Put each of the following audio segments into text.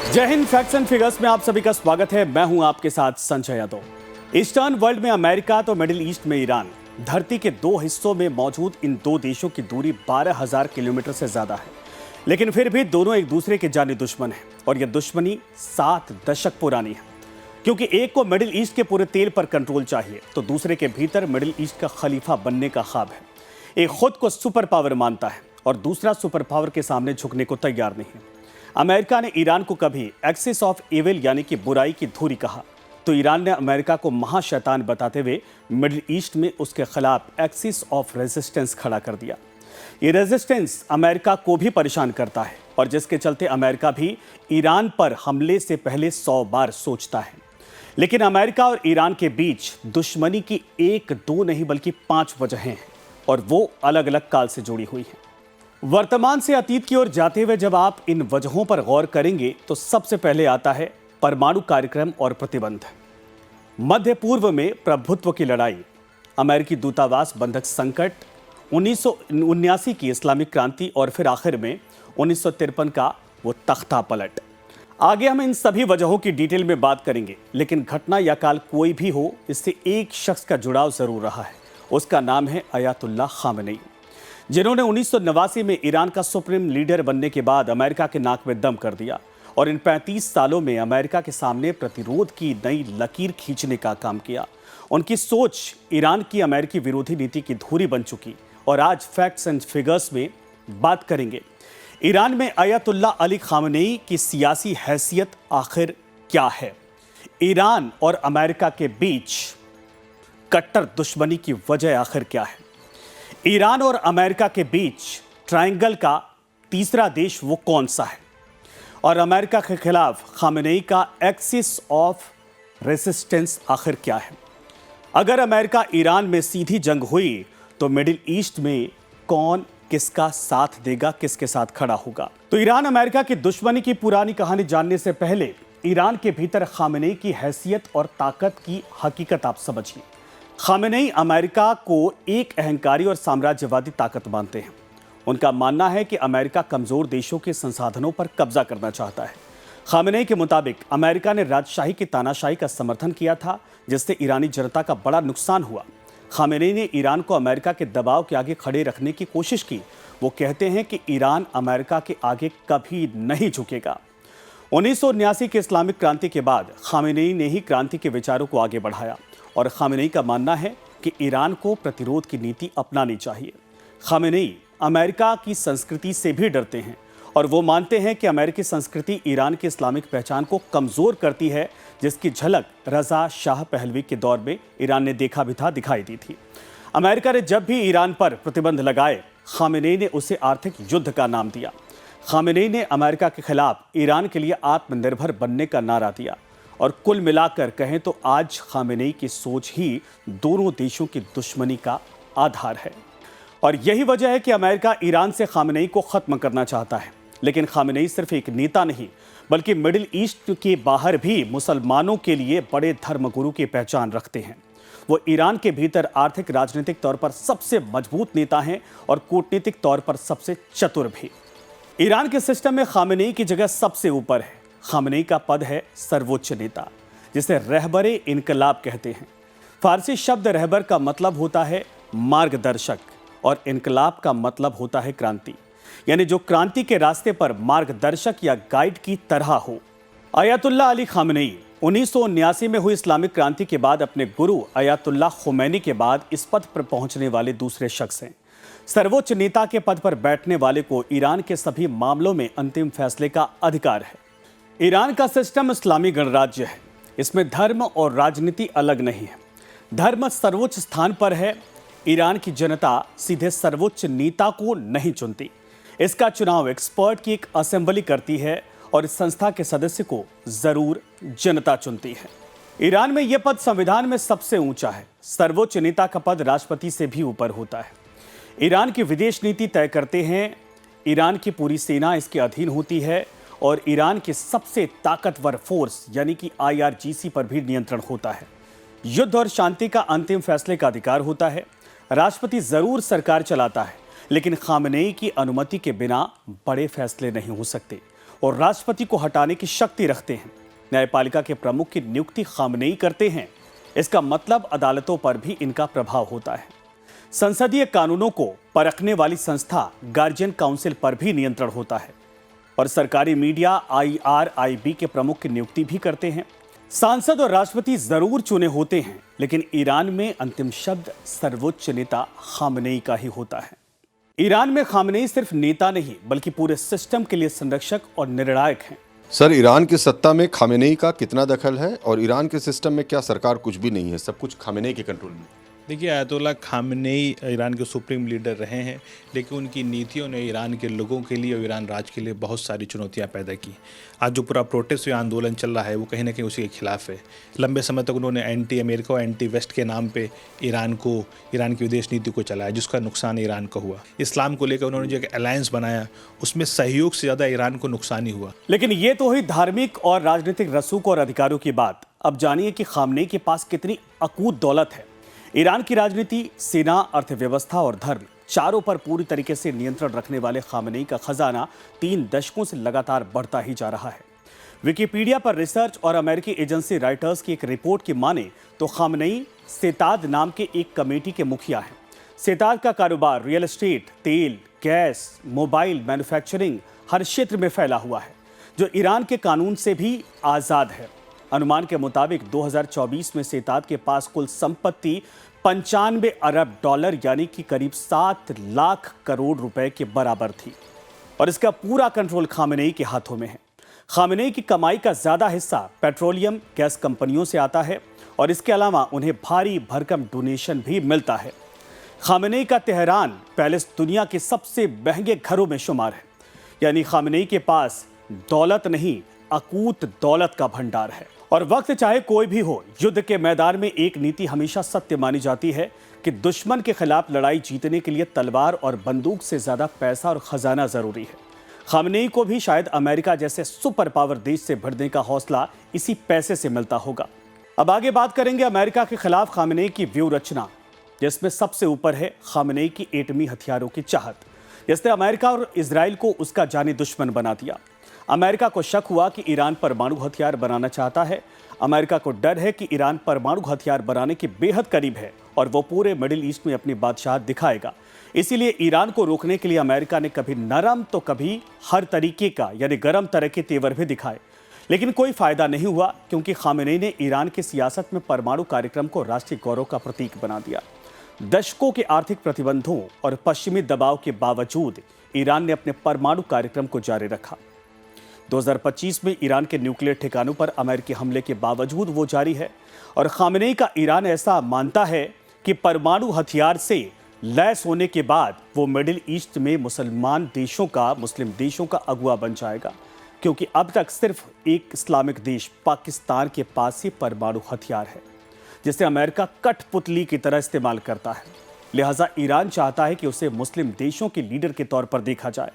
जय Hind. Facts and figures में आप सभी का स्वागत है। मैं हूं आपके साथ संजय यादव। ईस्टर्न वर्ल्ड में अमेरिका तो मिडिल ईस्ट में ईरान, धरती के दो हिस्सों में मौजूद इन दो देशों की दूरी 12,000 किलोमीटर से ज्यादा है, लेकिन फिर भी दोनों एक दूसरे के जानी दुश्मन हैं और यह दुश्मनी 7 दशक पुरानी है। क्योंकि एक को मिडिल ईस्ट के पूरे तेल पर कंट्रोल चाहिए तो दूसरे के भीतर मिडिल ईस्ट का खलीफा बनने का ख्वाब है। एक खुद को सुपर पावर मानता है और दूसरा सुपर पावर के सामने झुकने को तैयार नहीं है। अमेरिका ने ईरान को कभी एक्सिस ऑफ इविल यानी कि बुराई की धुरी कहा, तो ईरान ने अमेरिका को महाशैतान बताते हुए मिडिल ईस्ट में उसके खिलाफ एक्सिस ऑफ रेजिस्टेंस खड़ा कर दिया। ये रेजिस्टेंस अमेरिका को भी परेशान करता है और जिसके चलते अमेरिका भी ईरान पर हमले से पहले 100 बार सोचता है। लेकिन अमेरिका और ईरान के बीच दुश्मनी की 1, 2 नहीं बल्कि 5 वजहें हैं और वो अलग अलग काल से जुड़ी हुई हैं। वर्तमान से अतीत की ओर जाते हुए जब आप इन वजहों पर गौर करेंगे तो सबसे पहले आता है परमाणु कार्यक्रम और प्रतिबंध। मध्य पूर्व में प्रभुत्व की लड़ाई, अमेरिकी दूतावास बंधक संकट, 1979 की इस्लामिक क्रांति और फिर आखिर में 1953 का वो तख्ता पलट। आगे हम इन सभी वजहों की डिटेल में बात करेंगे, लेकिन घटना या काल कोई भी हो, इससे एक शख्स का जुड़ाव जरूर रहा है। उसका नाम है अयातुल्लाह खामेनी, जिन्होंने 1989 में ईरान का सुप्रीम लीडर बनने के बाद अमेरिका के नाक में दम कर दिया और इन 35 सालों में अमेरिका के सामने प्रतिरोध की नई लकीर खींचने का काम किया। उनकी सोच ईरान की अमेरिकी विरोधी नीति की धुरी बन चुकी और आज फैक्ट्स एंड फिगर्स में बात करेंगे ईरान में अयातुल्लाह अली खामेनी की सियासी हैसियत आखिर क्या है, ईरान और अमेरिका के बीच कट्टर दुश्मनी की वजह आखिर क्या है, ईरान और अमेरिका के बीच ट्रायंगल का तीसरा देश वो कौन सा है और अमेरिका के खिलाफ खामेनी का एक्सिस ऑफ रेजिस्टेंस आखिर क्या है। अगर अमेरिका ईरान में सीधी जंग हुई तो मिडिल ईस्ट में कौन किसका साथ देगा, किसके साथ खड़ा होगा। तो ईरान अमेरिका की दुश्मनी की पुरानी कहानी जानने से पहले ईरान के भीतर खामेनी की हैसियत और ताकत की हकीकत आप समझिए। खामेनी अमेरिका को एक अहंकारी और साम्राज्यवादी ताकत मानते हैं। उनका मानना है कि अमेरिका कमजोर देशों के संसाधनों पर कब्जा करना चाहता है। खामेनी के मुताबिक अमेरिका ने राजशाही की तानाशाही का समर्थन किया था, जिससे ईरानी जनता का बड़ा नुकसान हुआ। खामेनी ने ईरान को अमेरिका के दबाव के आगे खड़े रखने की कोशिश की। वो कहते हैं कि ईरान अमेरिका के आगे कभी नहीं झुकेगा। 1979 की इस्लामिक क्रांति के बाद खामेनी ने ही क्रांति के विचारों को आगे बढ़ाया और खामेनी का मानना है कि ईरान को प्रतिरोध की नीति अपनानी चाहिए। खामेनी अमेरिका की संस्कृति से भी डरते हैं और वो मानते हैं कि अमेरिकी संस्कृति ईरान की इस्लामिक पहचान को कमज़ोर करती है, जिसकी झलक रज़ा शाह पहलवी के दौर में ईरान ने दिखाई दी थी। अमेरिका ने जब भी ईरान पर प्रतिबंध लगाए, खामेनी ने उसे आर्थिक युद्ध का नाम दिया। खामेनी ने अमेरिका के खिलाफ ईरान के लिए आत्मनिर्भर बनने का नारा दिया और कुल मिलाकर कहें तो आज खामेनी की सोच ही दोनों देशों की दुश्मनी का आधार है। और यही वजह है कि अमेरिका ईरान से खामेनी को खत्म करना चाहता है। लेकिन खामेनी सिर्फ एक नेता नहीं, बल्कि मिडिल ईस्ट के बाहर भी मुसलमानों के लिए बड़े धर्मगुरु की पहचान रखते हैं। वो ईरान के भीतर आर्थिक राजनीतिक तौर पर सबसे मजबूत नेता हैं और कूटनीतिक तौर पर सबसे चतुर भी। ईरान के सिस्टम में खामेनी की जगह सबसे ऊपर है। खामेनी का पद है सर्वोच्च नेता, जिसे रहबरे इनकलाब कहते हैं। फारसी शब्द रहबर का मतलब होता है मार्गदर्शक और इनकलाब का मतलब होता है क्रांति, यानी जो क्रांति के रास्ते पर मार्गदर्शक या गाइड की तरह हो। अयातुल्लाह अली खामेनी 1979 में हुई इस्लामिक क्रांति के बाद अपने गुरु अयातुल्लाह खुमैनी के बाद इस पद पर पहुंचने वाले दूसरे शख्स हैं। सर्वोच्च नेता के पद पर बैठने वाले को ईरान के सभी मामलों में अंतिम फैसले का अधिकार है। ईरान का सिस्टम इस्लामी गणराज्य है। इसमें धर्म और राजनीति अलग नहीं है। धर्म सर्वोच्च स्थान पर है। ईरान की जनता सीधे सर्वोच्च नेता को नहीं चुनती। इसका चुनाव एक्सपर्ट की एक असेंबली करती है और इस संस्था के सदस्य को जरूर जनता चुनती है। ईरान में यह पद संविधान में सबसे ऊंचा है। सर्वोच्च नेता का पद राष्ट्रपति से भी ऊपर होता है। ईरान की विदेश नीति तय करते हैं। ईरान की पूरी सेना इसके अधीन होती है और ईरान के सबसे ताकतवर फोर्स यानी कि IRGC पर भी नियंत्रण होता है। युद्ध और शांति का अंतिम फैसले का अधिकार होता है। राष्ट्रपति जरूर सरकार चलाता है, लेकिन खामेनी की अनुमति के बिना बड़े फैसले नहीं हो सकते। और राष्ट्रपति को हटाने की शक्ति रखते हैं। न्यायपालिका के प्रमुख की नियुक्ति खामनेई करते हैं। इसका मतलब अदालतों पर भी इनका प्रभाव होता है। संसदीय कानूनों को परखने वाली संस्था गार्जियन काउंसिल पर भी नियंत्रण होता है और सरकारी मीडिया IRIB के प्रमुख की नियुक्ति भी करते हैं। सांसद और राष्ट्रपति जरूर चुने होते हैं, लेकिन ईरान में अंतिम शब्द सर्वोच्च नेता खामनेई का ही होता है। ईरान में खामनेई सिर्फ नेता नहीं बल्कि पूरे सिस्टम के लिए संरक्षक और निर्णायक हैं। सर, ईरान की सत्ता में खामेनेई का कितना दखल है और ईरान के सिस्टम में क्या सरकार कुछ भी नहीं है, सब कुछ खामेनेई के कंट्रोल में? देखिए, आयतुल्लाह खामेनेई ईरान के सुप्रीम लीडर रहे हैं, लेकिन उनकी नीतियों ने ईरान के लोगों के लिए और ईरान राज्य के लिए बहुत सारी चुनौतियां पैदा की। आज जो पूरा प्रोटेस्ट या आंदोलन चल रहा है वो कहीं ना कहीं उसी के खिलाफ है। लंबे समय तक उन्होंने एंटी अमेरिका और एंटी वेस्ट के नाम पे ईरान की विदेश नीति को चलाया, जिसका नुकसान ईरान को हुआ। इस्लाम को लेकर उन्होंने जो एक अलायंस बनाया उसमें सहयोग से ज़्यादा ईरान को नुकसान ही हुआ। लेकिन ये तो हुई धार्मिक और राजनीतिक रसूख और अधिकारों की बात। अब जानिए कि खामनेई के पास कितनी अकूत दौलत है। ईरान की राजनीति, सेना, अर्थव्यवस्था और धर्म चारों पर पूरी तरीके से नियंत्रण रखने वाले खामनेई का खजाना 3 दशकों से लगातार बढ़ता ही जा रहा है। विकिपीडिया पर रिसर्च और अमेरिकी एजेंसी राइटर्स की एक रिपोर्ट की माने तो खामनेई सेताद नाम के एक कमेटी के मुखिया हैं। सेताद का कारोबार रियल एस्टेट, तेल, गैस, मोबाइल, मैन्युफैक्चरिंग हर क्षेत्र में फैला हुआ है, जो ईरान के कानून से भी आज़ाद है। अनुमान के मुताबिक 2024 में सेताद के पास कुल संपत्ति 95 अरब डॉलर यानी कि करीब 7 लाख करोड़ रुपए के बराबर थी और इसका पूरा कंट्रोल खामनेई के हाथों में है। खामनेई की कमाई का ज्यादा हिस्सा पेट्रोलियम गैस कंपनियों से आता है और इसके अलावा उन्हें भारी भरकम डोनेशन भी मिलता है। खामनेई का तेहरान पैलेस दुनिया के सबसे महंगे घरों में शुमार है, यानी खामनेई के पास दौलत नहीं, अकूत दौलत का भंडार है। और वक्त चाहे कोई भी हो, युद्ध के मैदान में एक नीति हमेशा सत्य मानी जाती है कि दुश्मन के खिलाफ लड़ाई जीतने के लिए तलवार और बंदूक से ज्यादा पैसा और खजाना जरूरी है। खामनेई को भी शायद अमेरिका जैसे सुपर पावर देश से भिड़ने का हौसला इसी पैसे से मिलता होगा। अब आगे बात करेंगे अमेरिका के खिलाफ खामनेई की व्यूह रचना, जिसमें सबसे ऊपर है खामनेई की एटमी हथियारों की चाहत, जिसने अमेरिका और इजराइल को उसका जानी दुश्मन बना दिया। अमेरिका को शक हुआ कि ईरान परमाणु हथियार बनाना चाहता है। अमेरिका को डर है कि ईरान परमाणु हथियार बनाने के बेहद करीब है और वो पूरे मिडिल ईस्ट में अपनी बादशाहत दिखाएगा। इसीलिए ईरान को रोकने के लिए अमेरिका ने कभी नरम तो कभी हर तरीके का यानी गर्म तरह के तेवर भी दिखाए, लेकिन कोई फायदा नहीं हुआ, क्योंकि खामेनेई ने ईरान की सियासत में परमाणु कार्यक्रम को राष्ट्रीय गौरव का प्रतीक बना दिया। दशकों के आर्थिक प्रतिबंधों और पश्चिमी दबाव के बावजूद ईरान ने अपने परमाणु कार्यक्रम को जारी रखा। 2025 में ईरान के न्यूक्लियर ठिकानों पर अमेरिकी हमले के बावजूद वो जारी है और खामेनेई का ईरान ऐसा मानता है कि परमाणु हथियार से लैस होने के बाद वो मिडिल ईस्ट में मुसलमान देशों का, मुस्लिम देशों का अगुवा बन जाएगा, क्योंकि अब तक सिर्फ एक इस्लामिक देश पाकिस्तान के पास ही परमाणु हथियार है, जिसे अमेरिका कठपुतली की तरह इस्तेमाल करता है। लिहाजा ईरान चाहता है कि उसे मुस्लिम देशों के लीडर के तौर पर देखा जाए।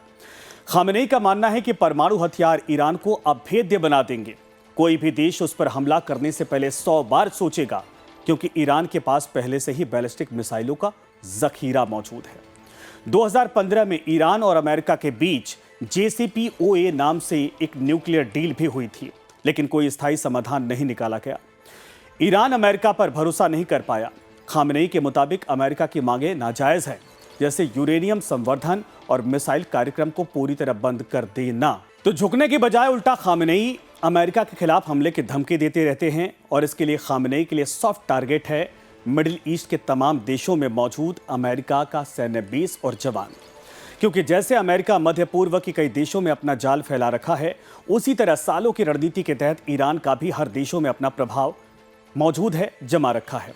खामेनेई का मानना है कि परमाणु हथियार ईरान को अभेद्य बना देंगे। कोई भी देश उस पर हमला करने से पहले 100 बार सोचेगा, क्योंकि ईरान के पास पहले से ही बैलिस्टिक मिसाइलों का जखीरा मौजूद है। 2015 में ईरान और अमेरिका के बीच JCPOA नाम से एक न्यूक्लियर डील भी हुई थी, लेकिन कोई स्थायी समाधान नहीं निकाला गया। ईरान अमेरिका पर भरोसा नहीं कर पाया। खामेनेई के मुताबिक अमेरिका की मांगें नाजायज हैं, जैसे यूरेनियम संवर्धन और मिसाइल कार्यक्रम को पूरी तरह बंद कर देना। तो झुकने की बजाय उल्टा खामेनेई अमेरिका के खिलाफ हमले की धमकी देते रहते हैं और इसके लिए खामेनेई के लिए सॉफ्ट टारगेट है मिडिल ईस्ट के तमाम देशों में मौजूद अमेरिका का सैन्य बेस और जवान। क्योंकि जैसे अमेरिका मध्य पूर्व के कई देशों में अपना जाल फैला रखा है, उसी तरह सालों की रणनीति के तहत ईरान का भी हर देशों में अपना प्रभाव मौजूद है, जमा रखा है।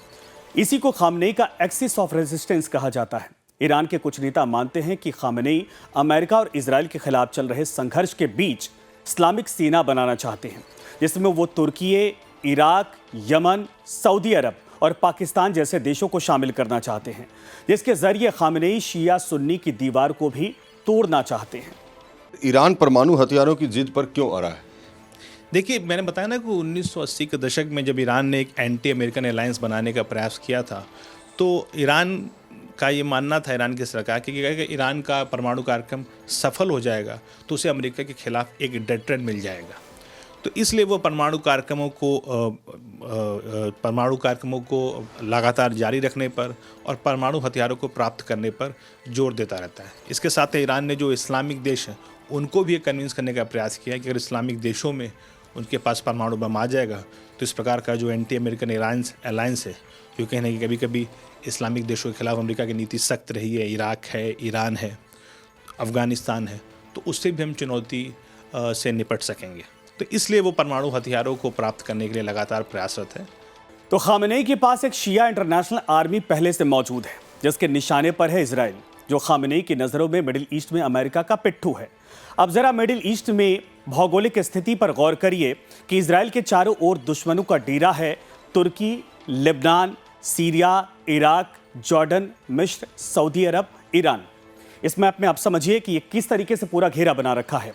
इसी को खामेनेई का एक्सिस ऑफ रेजिस्टेंस कहा जाता है। ईरान के कुछ नेता मानते हैं कि खामेनेई अमेरिका और इजराइल के खिलाफ चल रहे संघर्ष के बीच इस्लामिक सेना बनाना चाहते हैं, जिसमें वो तुर्की, इराक, यमन, सऊदी अरब और पाकिस्तान जैसे देशों को शामिल करना चाहते हैं, जिसके जरिए खामेनेई शिया सुन्नी की दीवार को भी तोड़ना चाहते हैं। ईरान परमाणु हथियारों की जिद पर क्यों आ रहा है? देखिए, मैंने बताया ना कि 1980 के दशक में जब ईरान ने एक एंटी अमेरिकन अलायंस बनाने का प्रयास किया था, तो ईरान का ये मानना था ईरान की सरकार कि अगर ईरान का परमाणु कार्यक्रम सफल हो जाएगा तो उसे अमेरिका के खिलाफ एक डेटरेंट मिल जाएगा। तो इसलिए वो परमाणु कार्यक्रमों को लगातार जारी रखने पर और परमाणु हथियारों को प्राप्त करने पर जोर देता रहता है। इसके साथ ही ईरान ने जो इस्लामिक देश हैं उनको भी ये कन्विंस करने का प्रयास किया है कि अगर इस्लामिक देशों में उनके पास परमाणु बम आ जाएगा तो इस प्रकार का जो एंटी अमेरिकन अलायंस है, जो कहने की कभी कभी इस्लामिक देशों के खिलाफ अमेरिका की नीति सख्त रही है, इराक है, ईरान है, अफ़गानिस्तान है, तो उससे भी हम चुनौती से निपट सकेंगे। तो इसलिए वो परमाणु हथियारों को प्राप्त करने के लिए लगातार प्रयासरत है। तो खामेनेई के पास एक शिया इंटरनेशनल आर्मी पहले से मौजूद है जिसके निशाने पर है इजराइल, जो खामेनेई की नज़रों में मिडिल ईस्ट में अमेरिका का पिट्ठू है। अब जरा मिडिल ईस्ट में भौगोलिक स्थिति पर गौर करिए कि इजराइल के चारों ओर दुश्मनों का डेरा है। तुर्की, लेबनान, सीरिया, इराक, जॉर्डन, मिस्र, सऊदी अरब, ईरान। इस मैप में आप समझिए कि ये किस तरीके से पूरा घेरा बना रखा है।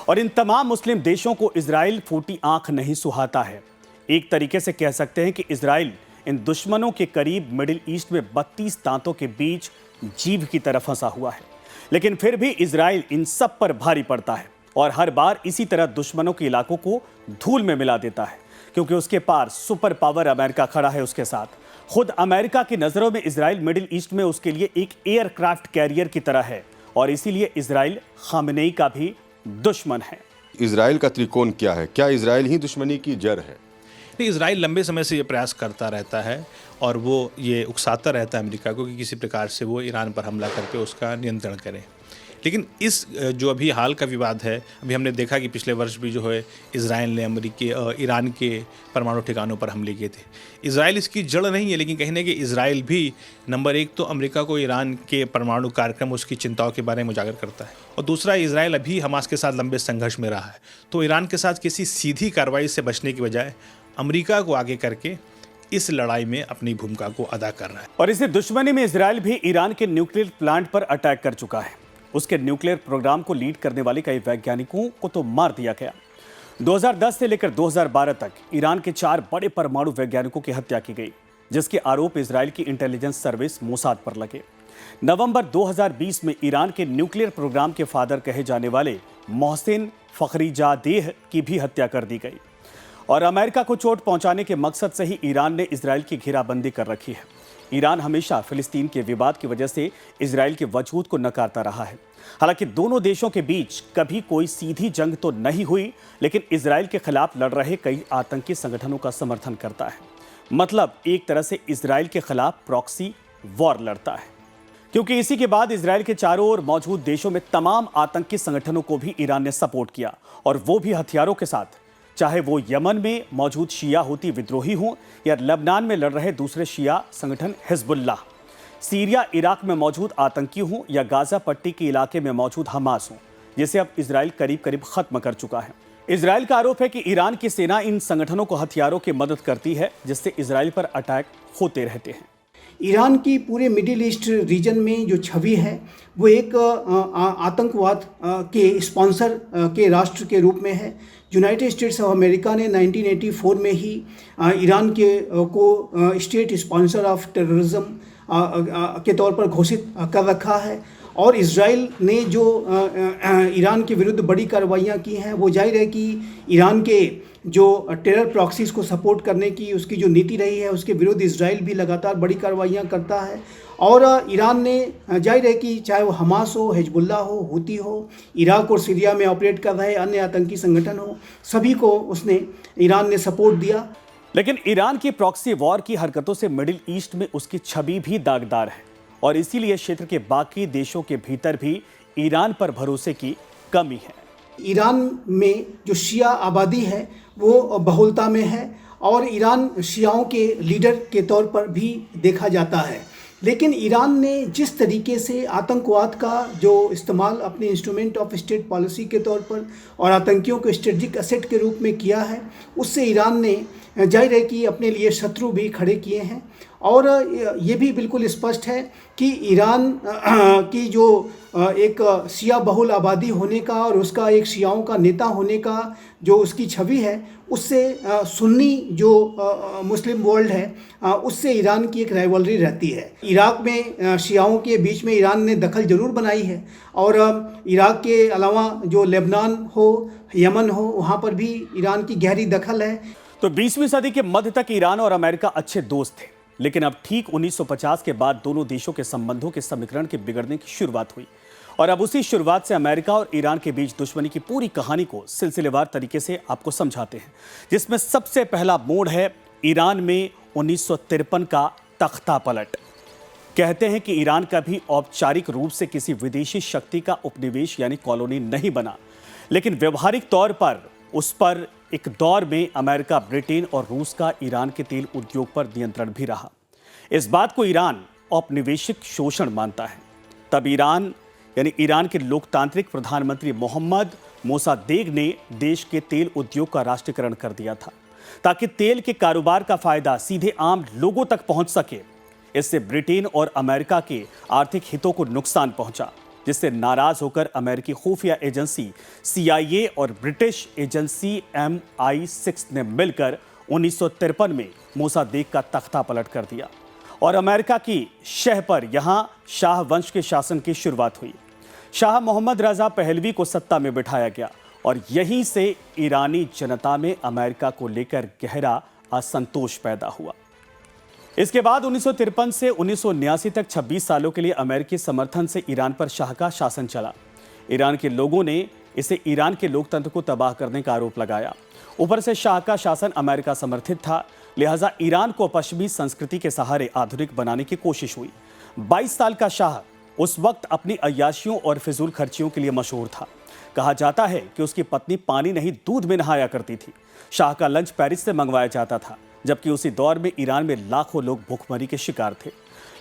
और इन तमाम मुस्लिम देशों को इजराइल फूटी आंख नहीं सुहाता है। एक तरीके से कह सकते हैं कि इजराइल इन दुश्मनों के करीब मिडिल ईस्ट में 32 दांतों के बीच जीभ की तरह फंसा हुआ है। लेकिन फिर भी इजराइल इन सब पर भारी पड़ता है और हर बार इसी तरह दुश्मनों के इलाकों को धूल में मिला देता है, क्योंकि उसके पार सुपर पावर अमेरिका खड़ा है उसके साथ। खुद अमेरिका की नज़रों में इजराइल मिडिल ईस्ट में उसके लिए एक एयरक्राफ्ट कैरियर की तरह है और इसीलिए इजराइल खामेनेई का भी दुश्मन है। इजराइल का त्रिकोण क्या है? क्या इजराइल ही दुश्मनी की जड़ है? इजराइल लंबे समय से ये प्रयास करता रहता है और वो ये उकसाता रहता है अमेरिका को कि किसी प्रकार से वो ईरान पर हमला करके उसका नियंत्रण करे। लेकिन इस जो अभी हाल का विवाद है, अभी हमने देखा कि पिछले वर्ष भी जो है इजराइल ने ईरान के परमाणु ठिकानों पर हमले किए थे। इजराइल इसकी जड़ नहीं है, लेकिन कहीं ना कहीं इजराइल भी नंबर एक तो अमेरिका को ईरान के परमाणु कार्यक्रम, उसकी चिंताओं के बारे में उजागर करता है, और दूसरा इजराइल अभी हमास के साथ लंबे संघर्ष में रहा है। तो ईरान के साथ किसी सीधी कार्रवाई से बचने की बजाय अमेरिका को आगे करके इस लड़ाई में अपनी भूमिका को अदा कर रहा है। और इसी दुश्मनी में इजराइल भी ईरान के न्यूक्लियर प्लांट पर अटैक कर चुका है। उसके न्यूक्लियर प्रोग्राम को लीड करने वाले कई वैज्ञानिकों को तो मार दिया गया। 2010 से लेकर 2012 तक ईरान के 4 बड़े परमाणु वैज्ञानिकों की हत्या की गई, जिसके आरोप इजराइल की इंटेलिजेंस सर्विस मोसाद पर लगे। नवंबर 2020 में ईरान के न्यूक्लियर प्रोग्राम के फादर कहे जाने वाले मोहसिन फखरीजादेह की भी हत्या कर दी गई। और अमेरिका को चोट पहुंचाने के मकसद से ही ईरान ने इजराइल की घेराबंदी कर रखी है। ईरान हमेशा फिलिस्तीन के विवाद की वजह से इजराइल के वजूद को नकारता रहा है। हालांकि दोनों देशों के बीच कभी कोई सीधी जंग तो नहीं हुई, लेकिन इजराइल के खिलाफ लड़ रहे कई आतंकी संगठनों का समर्थन करता है। मतलब एक तरह से इजराइल के खिलाफ प्रॉक्सी वॉर लड़ता है, क्योंकि इसी के बाद इजराइल के चारों ओर मौजूद देशों में तमाम आतंकी संगठनों को भी ईरान ने सपोर्ट किया, और वो भी हथियारों के साथ, चाहे वो यमन में मौजूद शिया हुती विद्रोही हों या लेबनान में लड़ रहे दूसरे शिया संगठन हिजबुल्लाह, सीरिया इराक में मौजूद आतंकी हों या गाजा पट्टी के इलाके में मौजूद हमास हों, जिसे अब इजराइल करीब करीब खत्म कर चुका है। इजराइल का आरोप है कि ईरान की सेना इन संगठनों को हथियारों की मदद करती है, जिससे इजराइल पर अटैक होते रहते हैं। ईरान की पूरे मिडिल ईस्ट रीजन में जो छवि है वो एक आतंकवाद के स्पॉन्सर के राष्ट्र के रूप में है। यूनाइटेड स्टेट्स ऑफ अमेरिका ने 1984 में ही ईरान को स्टेट स्पॉन्सर ऑफ टेररिज्म के तौर पर घोषित कर रखा है। और इजराइल ने जो ईरान के विरुद्ध बड़ी कार्रवाइयाँ की हैं, वो जाहिर है कि ईरान के जो टेरर प्रॉक्सीज को सपोर्ट करने की उसकी जो नीति रही है, उसके विरुद्ध इजराइल भी लगातार बड़ी कार्रवाइयाँ करता है। और ईरान ने जाहिर है कि चाहे वो हमास हो, हिजबुल्ला हो, हुती हो, इराक और सीरिया में ऑपरेट कर रहे अन्य आतंकी संगठन हो, सभी को उसने ईरान ने सपोर्ट दिया। लेकिन ईरान की प्रॉक्सी वॉर की हरकतों से मिडिल ईस्ट में उसकी छवि भी दागदार है, और इसीलिए क्षेत्र के बाकी देशों के भीतर भी ईरान पर भरोसे की कमी है। ईरान में जो शिया आबादी है वो बहुलता में है और ईरान शियाओं के लीडर के तौर पर भी देखा जाता है। लेकिन ईरान ने जिस तरीके से आतंकवाद का जो इस्तेमाल अपने इंस्ट्रूमेंट ऑफ स्टेट पॉलिसी के तौर पर और आतंकियों को स्ट्रेटजिक एसेट के रूप में किया है, उससे ईरान ने जाहिर है कि अपने लिए शत्रु भी खड़े किए हैं। और ये भी बिल्कुल स्पष्ट है कि ईरान की जो एक शिया बहुल आबादी होने का और उसका एक शियाओं का नेता होने का जो उसकी छवि है, उससे सुन्नी जो मुस्लिम वर्ल्ड है उससे ईरान की एक राइवलरी रहती है। इराक में शियाओं के बीच में ईरान ने दखल जरूर बनाई है, और इराक के अलावा जो लेबनान हो, यमन हो, वहाँ पर भी ईरान की गहरी दखल है। तो 20वीं सदी के मध्य तक ईरान और अमेरिका अच्छे दोस्त थे, लेकिन अब ठीक 1950 के बाद दोनों देशों के संबंधों के समीकरण के बिगड़ने की शुरुआत हुई, और अब उसी शुरुआत से अमेरिका और ईरान के बीच दुश्मनी की पूरी कहानी को सिलसिलेवार तरीके से आपको समझाते हैं, जिसमें सबसे पहला मोड़ है ईरान में 1953 का तख्ता पलट। कहते हैं कि ईरान कभी औपचारिक रूप से किसी विदेशी शक्ति का उपनिवेश यानी कॉलोनी नहीं बना, लेकिन व्यवहारिक तौर पर उस पर एक दौर में अमेरिका, ब्रिटेन और रूस का ईरान के तेल उद्योग पर नियंत्रण भी रहा। इस बात को ईरान औपनिवेशिक शोषण मानता है। तब ईरान के लोकतांत्रिक प्रधानमंत्री मोहम्मद मोसादेग ने देश के तेल उद्योग का राष्ट्रीयकरण कर दिया था, ताकि तेल के कारोबार का फायदा सीधे आम लोगों तक पहुंच सके। इससे ब्रिटेन और अमेरिका के आर्थिक हितों को नुकसान पहुंचा, जिससे नाराज होकर अमेरिकी खुफिया एजेंसी CIA और ब्रिटिश एजेंसी MI6 ने मिलकर 1953 में मोसादेग का तख्ता पलट कर दिया और अमेरिका की शह पर यहां शाह वंश के शासन की शुरुआत हुई। शाह मोहम्मद रजा पहलवी को सत्ता में बिठाया गया और यहीं से ईरानी जनता में अमेरिका को लेकर गहरा असंतोष पैदा हुआ। इसके बाद 1953 से 1979 तक 26 सालों के लिए अमेरिकी समर्थन से ईरान पर शाह का शासन चला। ईरान के लोगों ने इसे ईरान के लोकतंत्र को तबाह करने का आरोप लगाया। ऊपर से शाह का शासन अमेरिका समर्थित था, लिहाजा ईरान को पश्चिमी संस्कृति के सहारे आधुनिक बनाने की कोशिश हुई। 22 साल का शाह उस वक्त अपनी अय्याशियों और फिजूल खर्चियों के लिए मशहूर था। कहा जाता है कि उसकी पत्नी पानी नहीं दूध में नहाया करती थी। शाह का लंच पेरिस से मंगवाया जाता था, जबकि उसी दौर में ईरान में लाखों लोग भूखमरी के शिकार थे।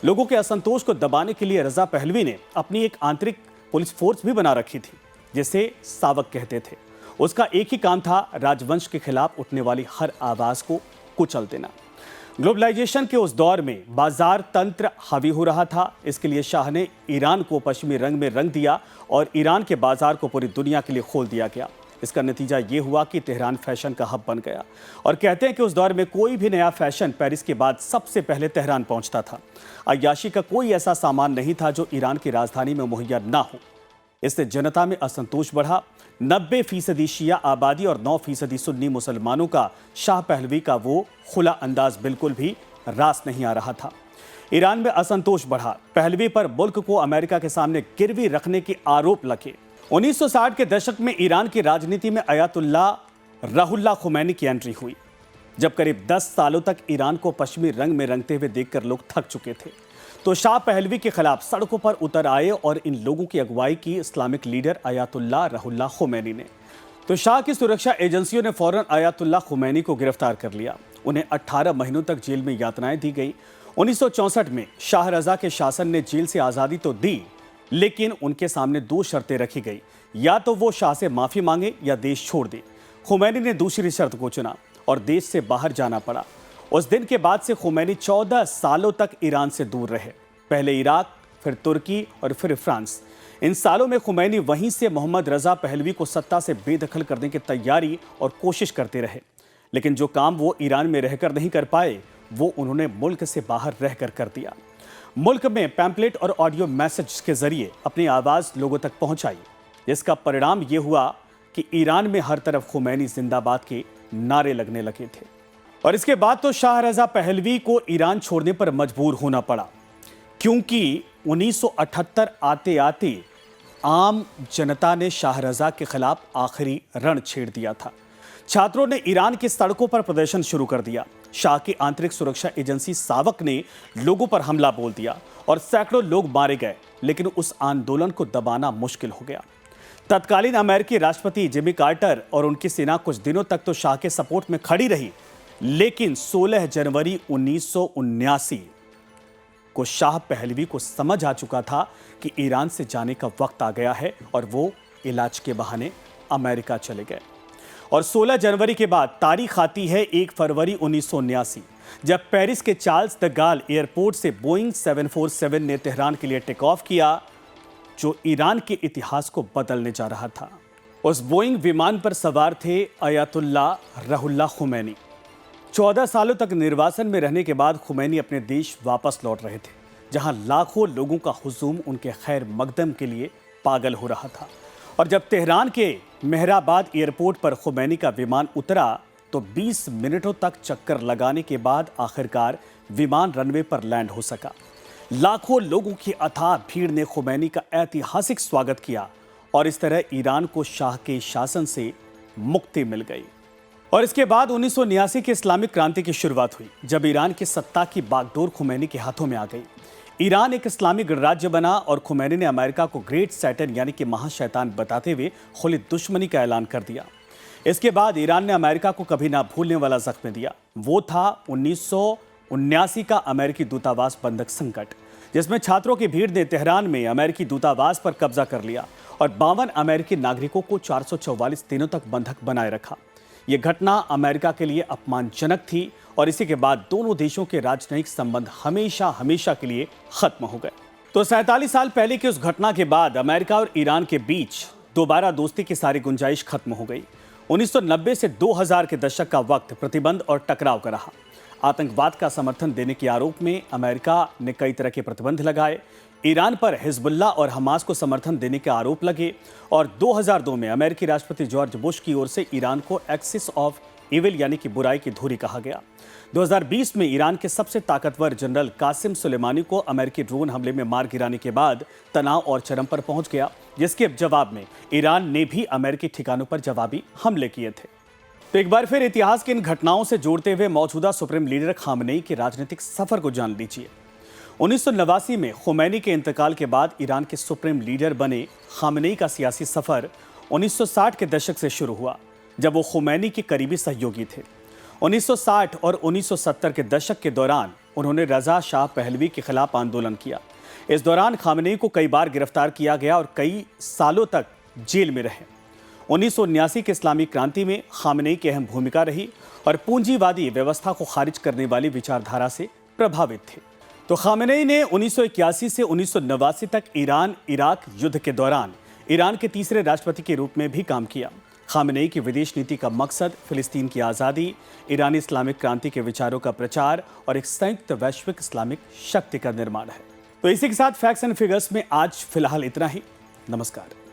लोगों के असंतोष को दबाने के लिए रजा पहलवी ने अपनी एक आंतरिक पुलिस फोर्स भी बना रखी थी, जिसे सावक कहते थे। उसका एक ही काम था राजवंश के खिलाफ उठने वाली हर आवाज को कुचल देना। ग्लोबलाइजेशन के उस दौर में बाजार तंत्र हावी हो रहा था। इसके लिए शाह ने ईरान को पश्चिमी रंग में रंग दिया और ईरान के बाजार को पूरी दुनिया के लिए खोल दिया गया। इसका नतीजा ये हुआ कि तेहरान फैशन का हब बन गया, और कहते हैं कि उस दौर में कोई भी नया फैशन पेरिस के बाद सबसे पहले तेहरान पहुंचता था। अय्याशी का कोई ऐसा सामान नहीं था जो ईरान की राजधानी में मुहैया ना हो। इससे जनता में असंतोष बढ़ा। 90% शिया आबादी और 9% सुन्नी मुसलमानों का शाह पहलवी का वो खुला अंदाज बिल्कुल भी रास नहीं आ रहा था। ईरान में असंतोष बढ़ा। पहलवी पर मुल्क को अमेरिका के सामने गिरवी रखने के आरोप लगे। 1960 के दशक में ईरान की राजनीति में अयातुल्ला रुहुल्लाह खुमैनी की एंट्री हुई, जब करीब 10 सालों तक ईरान को पश्चिमी रंग में रंगते हुए देखकर लोग थक चुके थे। तो शाह पहलवी के खिलाफ सड़कों पर उतर आए और इन लोगों की अगुवाई की Islamic leader Ayatollah Ruhollah Khomeini ने। तो शाह की सुरक्षा एजेंसियों ने फौरन अयातुल्ला खुमैनी को गिरफ्तार कर लिया। उन्हें 18 महीनों तक जेल में यातनाएं दी गई। 1964 में शाह रजा के शासन ने जेल से आज़ादी तो दी, लेकिन उनके सामने 2 शर्तें रखी गई, या तो वो शाह से माफ़ी मांगे या देश छोड़ दे। खुमैनी ने दूसरी शर्त को चुना और देश से बाहर जाना पड़ा। उस दिन के बाद से खुमैनी 14 सालों तक ईरान से दूर रहे, पहले इराक, फिर तुर्की और फिर फ्रांस। इन सालों में खुमैनी वहीं से मोहम्मद रजा पहलवी को सत्ता से बेदखल करने की तैयारी और कोशिश करते रहे, लेकिन जो काम वो ईरान में रहकर नहीं कर पाए, वो उन्होंने मुल्क से बाहर रहकर कर दिया। मुल्क में पैम्पलेट और ऑडियो मैसेज के जरिए अपनी आवाज़ लोगों तक पहुंचाई। इसका परिणाम ये हुआ कि ईरान में हर तरफ खुमैनी जिंदाबाद के नारे लगने लगे थे। और इसके बाद तो शाह रजा पहलवी को ईरान छोड़ने पर मजबूर होना पड़ा, क्योंकि 1978 आते आते आम जनता ने शाह रजा के खिलाफ आखिरी रण छेड़ दिया था। छात्रों ने ईरान की सड़कों पर प्रदर्शन शुरू कर दिया। शाह की आंतरिक सुरक्षा एजेंसी सावक ने लोगों पर हमला बोल दिया और सैकड़ों लोग मारे गए, लेकिन उस आंदोलन को दबाना मुश्किल हो गया। तत्कालीन अमेरिकी राष्ट्रपति जिमी कार्टर और उनकी सेना कुछ दिनों तक तो शाह के सपोर्ट में खड़ी रही, लेकिन 16 जनवरी 1979 को शाह पहलवी को समझ आ चुका था कि ईरान से जाने का वक्त आ गया है और वो इलाज के बहाने अमेरिका चले गए। और 16 जनवरी के बाद तारीख आती है 1 फरवरी 1979। जब पेरिस के चार्ल्स द गाल एयरपोर्ट से बोइंग 747 ने तेहरान के लिए टेक ऑफ किया, जो ईरान के इतिहास को बदलने जा रहा था। उस बोइंग विमान पर सवार थे अयातुल्लाह रुहुल्लाह खुमैनी। 14 सालों तक निर्वासन में रहने के बाद खुमैनी अपने देश वापस लौट रहे थे, जहां लाखों लोगों का हुजूम उनके खैर मकदम के लिए पागल हो रहा था। और जब तेहरान के मेहराबाद एयरपोर्ट पर खुमैनी का विमान उतरा तो 20 मिनटों तक चक्कर लगाने के बाद आखिरकार विमान रनवे पर लैंड हो सका। लाखों लोगों की अथाह भीड़ ने खुमैनी का ऐतिहासिक स्वागत किया और इस तरह ईरान को शाह के शासन से मुक्ति मिल गई। और इसके बाद 1979 की इस्लामिक क्रांति की शुरुआत हुई, जब ईरान की सत्ता की बागडोर खुमैनी के हाथों में आ गई। ईरान एक इस्लामिक गणराज्य बना और खुमैनी ने अमेरिका को ग्रेट सैटन यानी कि महाशैतान बताते हुए खुली दुश्मनी का ऐलान कर दिया। इसके बाद ईरान ने अमेरिका को कभी ना भूलने वाला जख्म दिया। वो था 1979 का अमेरिकी दूतावास बंधक संकट, जिसमें छात्रों की भीड़ ने तेहरान में अमेरिकी दूतावास पर कब्जा कर लिया और 52 अमेरिकी नागरिकों को 444 दिनों तक बंधक बनाए रखा। ये घटना अमेरिका के लिए अपमानजनक थी और इसी के बाद दोनों देशों के राजनयिक संबंध हमेशा हमेशा के लिए खत्म हो गए। तो 47 साल पहले की उस घटना के बाद अमेरिका और ईरान के बीच दोबारा दोस्ती की सारी गुंजाइश खत्म हो गई। 1990 से 2000 के दशक का वक्त प्रतिबंध और टकराव का रहा। आतंकवाद का समर्थन देने के आरोप में अमेरिका ने कई तरह के प्रतिबंध लगाए। ईरान पर हिजबुल्लाह और हमास को समर्थन देने के आरोप लगे और 2002 में अमेरिकी राष्ट्रपति जॉर्ज बुश की ओर से ईरान को एक्सिस ऑफ इविल यानी कि बुराई की धुरी कहा गया। 2020 में ईरान के सबसे ताकतवर जनरल कासिम सुलेमानी को अमेरिकी ड्रोन हमले में मार गिराने के बाद तनाव और चरम पर पहुंच गया, जिसके जवाब में ईरान ने भी अमेरिकी ठिकानों पर जवाबी हमले किए थे। तो एक बार फिर इतिहास की इन घटनाओं से जोड़ते हुए मौजूदा सुप्रीम लीडर खामनेई के राजनीतिक सफर को जान लीजिए। 1989 में खुमैनी के इंतकाल के बाद ईरान के सुप्रीम लीडर बने खामनेई का सियासी सफर 1960 के दशक से शुरू हुआ, जब वो खुमैनी के करीबी सहयोगी थे। 1960 और 1970 के दशक के दौरान उन्होंने रजा शाह पहलवी के खिलाफ आंदोलन किया। इस दौरान खामनेई को कई बार गिरफ्तार किया गया और कई सालों तक जेल में रहे। 1979 की इस्लामी क्रांति में खामनेई की अहम भूमिका रही और पूंजीवादी व्यवस्था को खारिज करने वाली विचारधारा से प्रभावित थे। तो खामनेई ने 1981 से 1989 तक ईरान इराक युद्ध के दौरान ईरान के तीसरे राष्ट्रपति के रूप में भी काम किया। खामनेई की विदेश नीति का मकसद फिलिस्तीन की आज़ादी, ईरानी इस्लामिक क्रांति के विचारों का प्रचार और एक संयुक्त वैश्विक इस्लामिक शक्ति का निर्माण है। तो इसी के साथ फैक्ट्स एंड फिगर्स में आज फिलहाल इतना ही। नमस्कार।